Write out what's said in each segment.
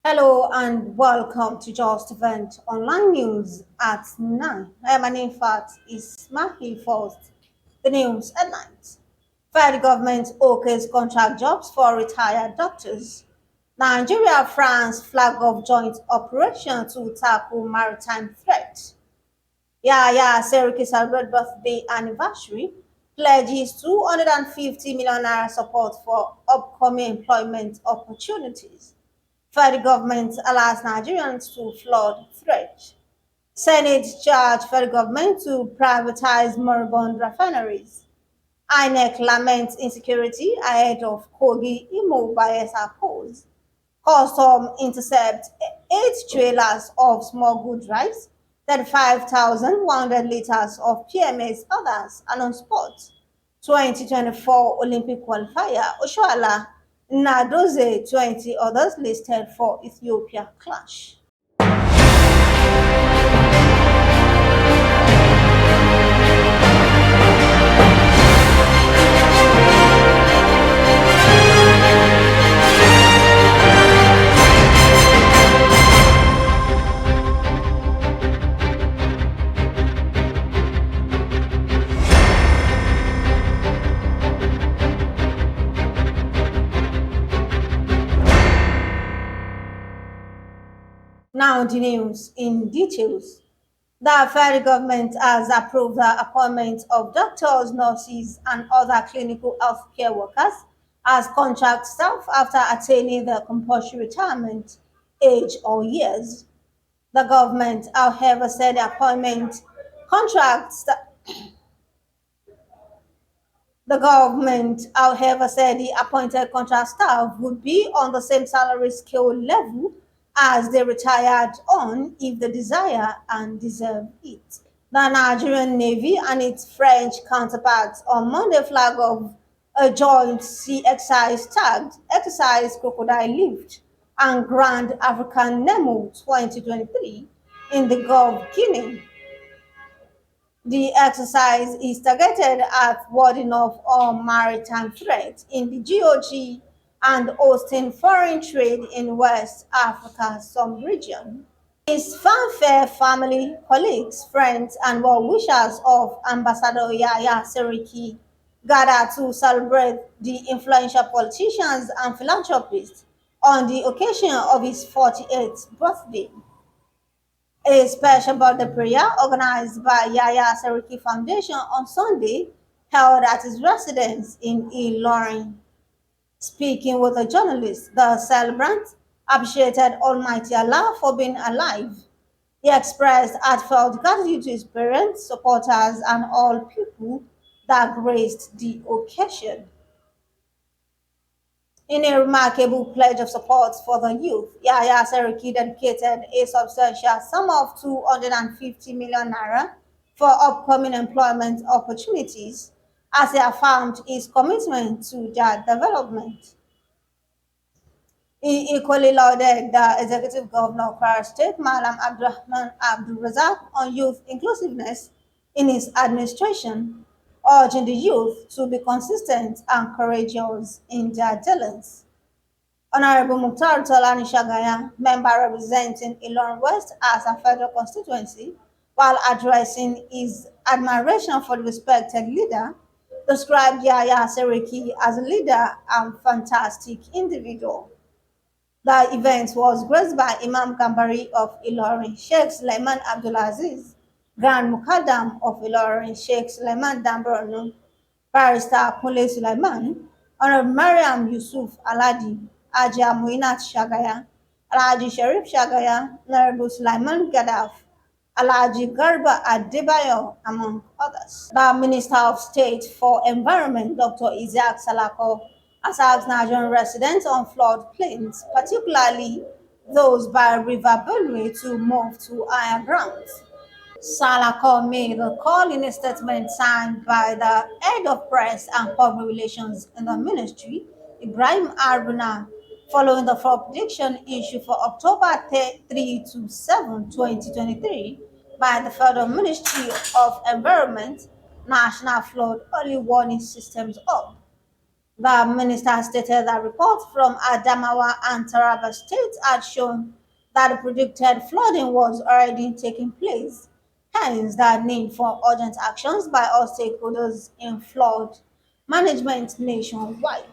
Hello and welcome to Justeventonline News at 9. My name, in fact, is Mahi First. The news headlines. Federal government okays contract jobs for retired doctors. Nigeria, France flag off joint operation to tackle maritime threat. Yahaya Seriki celebrate birthday anniversary, pledges 250 million naira support for upcoming employment opportunities. Federal government allows Nigerians to flood threat. Senate charged federal government to privatize moribund refineries. INEC laments insecurity ahead of Kogi Imo Bayelsa polls. Custom intercept 8 trailers of smuggled rice, 35,100 liters of PMS, others are on spot. 2024 Olympic Qualifier, Oshoala, Nnadozie, 20 others listed for Ethiopia clash. Now the news in details. The federal government has approved the appointment of doctors, nurses, and other clinical healthcare workers as contract staff after attaining the compulsory retirement age or years. The government, however, said the appointment contracts the government, however, said the appointed contract staff would be on the same salary scale level as they retired on if they desire and deserve it. The Nigerian Navy and its French counterparts on Monday flag off a joint sea exercise tagged Exercise Crocodile Lift and Grand African Nemo 2023 in the Gulf of Guinea. The exercise is targeted at warding off all maritime threats in the GOG and hosting foreign trade in West Africa's sub-region. His fanfare family, colleagues, friends, and well-wishers of Ambassador Yahaya Seriki gathered to celebrate the influential politicians and philanthropists on the occasion of his 48th birthday. A special birthday prayer organized by Yahaya Seriki Foundation on Sunday held at his residence in Ilorin. Speaking with a journalist, the celebrant appreciated Almighty Allah for being alive. He expressed heartfelt gratitude to his parents, supporters, and all people that graced the occasion. In a remarkable pledge of support for the youth, Yahaya Seriki dedicated a substantial sum of 250 million naira for upcoming employment opportunities as he affirmed his commitment to their development. He equally lauded the executive governor of Kwara State, Malam Abdulrahman Abdul Razak, on youth inclusiveness in his administration, urging the youth to be consistent and courageous in their dealings. Honorable Mukhtar Tolani Shagaya, member representing Ilorin West as a federal constituency, while addressing his admiration for the respected leader, described Yahaya Seriki as a leader and fantastic individual. The event was graced by Imam Gambari of Ilorin, Sheikh Suleiman Abdulaziz, Grand Mukaddam of Ilorin, Sheikh Suleiman Dambronu, Barrister Kunle Suleiman, Honorable Mariam Yusuf Aladi, Ajia Muinat Shagaya, Alhaji Sharif Shagaya, Honorable Sulaiman Gadaf, Alhaji Garba Adebayo, among others. The Minister of State for Environment, Dr. Isaac Salako, has asked Nigerian residents on floodplains, particularly those by River Benue, to move to higher grounds. Salako made the call in a statement signed by the head of press and public relations in the ministry, Ibrahim Aruna, following the flood prediction issued for October 3 to 7, 2023 by the Federal Ministry of Environment National Flood Early Warning Systems Hub. The minister stated that reports from Adamawa and Taraba states had shown that the predicted flooding was already taking place, hence the need for urgent actions by all stakeholders in flood management nationwide.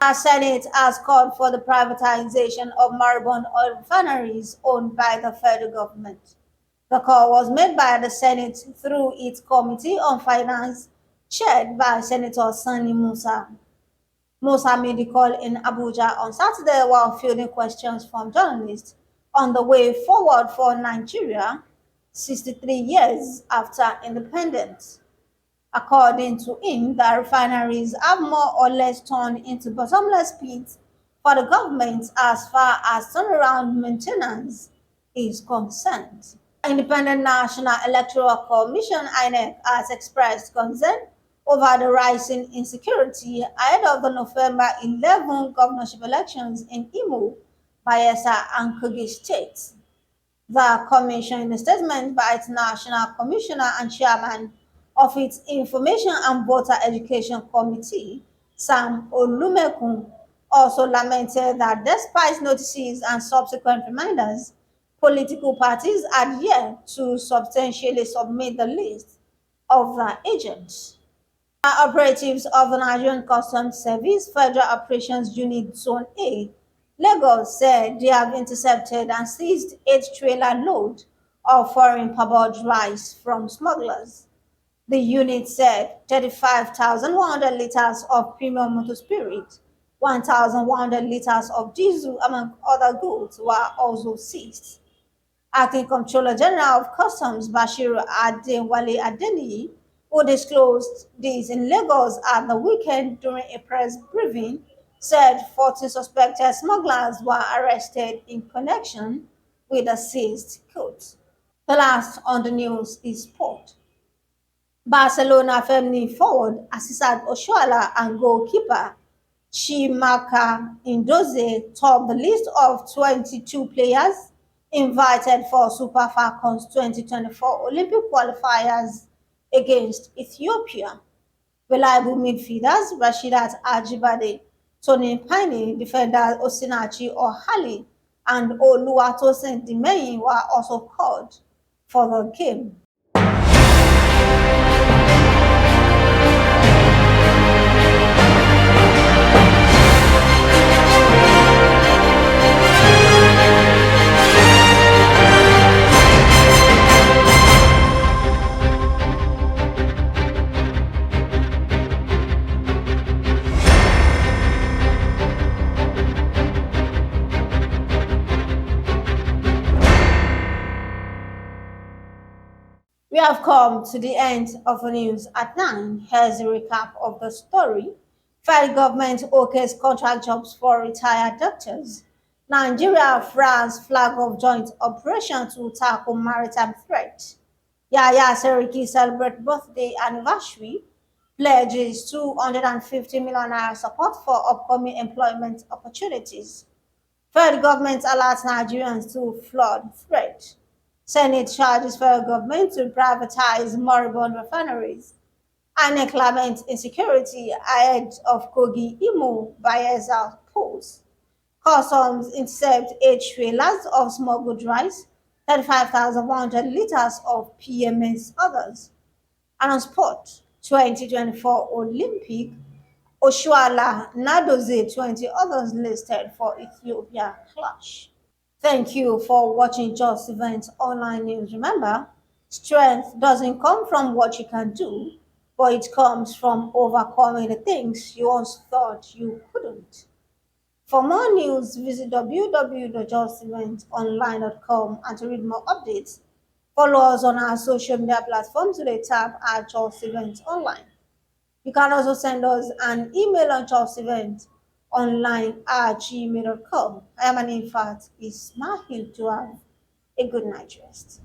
The Senate has called for the privatization of moribund oil refineries owned by the federal government. The call was made by the Senate through its Committee on Finance, chaired by Senator Sani Musa. Musa made the call in Abuja on Saturday while fielding questions from journalists on the way forward for Nigeria 63 years after independence. According to him, the refineries have more or less turned into bottomless pits for the government as far as turnaround maintenance is concerned. Independent National Electoral Commission (INEC) has expressed concern over the rising insecurity ahead of the November 11 governorship elections in Imo, Bayelsa, and Kogi states. The Commission, in a statement by its National Commissioner and Chairman of its Information and Voter Education Committee, Sam Olumekun, also lamented that despite notices and subsequent reminders, political parties had yet to substantially submit the list of their agents. Operatives of the Nigerian Customs Service Federal Operations Unit Zone A, Lagos, said they have intercepted and seized 8-trailer load of foreign parboiled rice from smugglers. The unit said 35,100 liters of premium motor spirit, 1,100 liters of diesel, among other goods, were also seized. Acting Comptroller General of Customs Bashir Adewale Adeniyi, who disclosed this in Lagos at the weekend during a press briefing, said 14 suspected smugglers were arrested in connection with the seized goods. The last on the news is sport. Barcelona Femini forward Asisat Oshoala and goalkeeper Chimaka Nnadozie top the list of 22 players invited for Super Falcons 2024 Olympic qualifiers against Ethiopia. Reliable midfielders Rashidat Ajibade, Tony Pine, defender Osinachi Ohali, and Oluwatosin Dimeyin were also called for the game. We have come to the end of the news at 9. Here's a recap of the story. Federal government okays contract jobs for retired doctors. Nigeria, France flag of joint operation to tackle maritime threat. Yahaya Seriki celebrate birthday anniversary. Pledges 250 million naira support for upcoming employment opportunities. Federal government alerts Nigerians to flood threat. Senate charges federal government to privatize moribund refineries. INEC laments insecurity ahead of Kogi Imo Bayelsa polls. Customs intercept 8 trailers of smuggled rice, 35,100 liters of PMS others. And on sport, 2024 Olympic, Oshoala, Nnadozie, 20 others listed for Ethiopia clash. Thank you for watching Just Events Online News. Remember, strength doesn't come from what you can do, but it comes from overcoming the things you once thought you couldn't. For more news, visit www.justeventonline.com and to read more updates, follow us on our social media platforms with a tab at Just Events Online. You can also send us an email on justeventonline@gmail.com. I am an infant Ismail to have a good night rest.